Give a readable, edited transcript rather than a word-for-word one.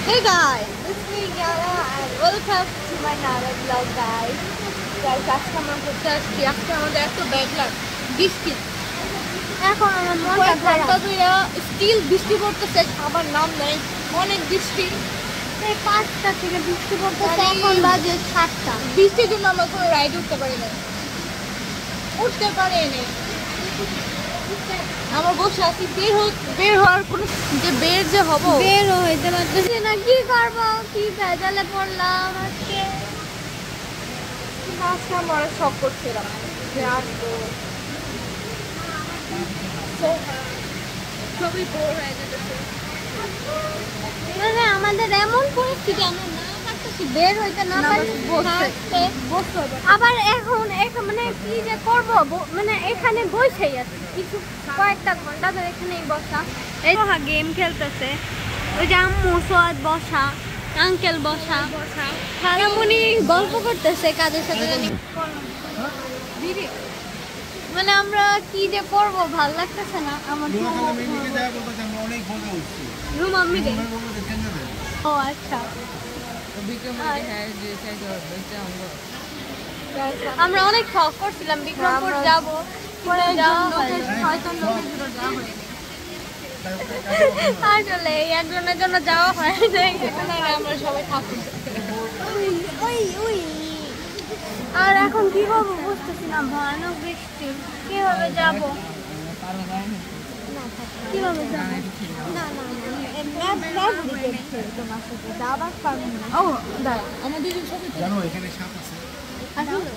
Hey guys, it's me Yana and welcome to my Nara vlog guys. Guys, আজকে আমরা ঘুরতে আসছি। আজকে আমাদের এত ব্যাড লাগ বৃষ্টি। এখন আমার মনটা খারাপ। স্টিল বৃষ্টি পড়তেছে, আবার নাম নাই। অনেক বৃষ্টি। এই 5টা থেকে বৃষ্টি পড়তেছে, এখন বাজে 7টা। বৃষ্টির জন্য আমরা কোনো রাইড উঠতে পারি না। উঠতে পারিনি। আমরা বসে আছি, বের হওয়ার কোনো যে বের যে হব, বের হইতে পারতেছি না। কি করব, কি ভেজালে পড়লাম আজকে। আজকে আমরা অনেক শখ করছিলাম যে আসবো, খুবই বোর হয়ে যেতেছে। মানে আমাদের এমন পরিস্থিতি, আমরা না পারতেছি বের হইতে, না পারতে আবার এখন মানে কি যে করব, মানে এখানে বসেই আছে কিছু কয়েকটা ঘন্টা ধরে এখানেই বসা। এই গেম খেলতেছে, ওই যে আম্মু সোয়াদ বসা, আঙ্কেল বসা, খালামুনি গল্প করতেছে কাদের সাথে জানি। মানে আমরা কি যে করবো, ভাল লাগতেছে না আমার। ও আচ্ছা, আমরা অনেক শখ করছিলাম বিক্রমপুর যাবো, আসলে একজনের জন্য যাওয়া হয় আমরা সবাই থাকি। আর এখন কি করবো বুঝতেছি না, ভয়ানক বৃষ্টি, কিভাবে যাব, কিভাবে যাবো? তোমার সাথে যাবার পারবো না। ও দাঁড়া, আমাদের জানো এখানে সাপ আছে। আসলে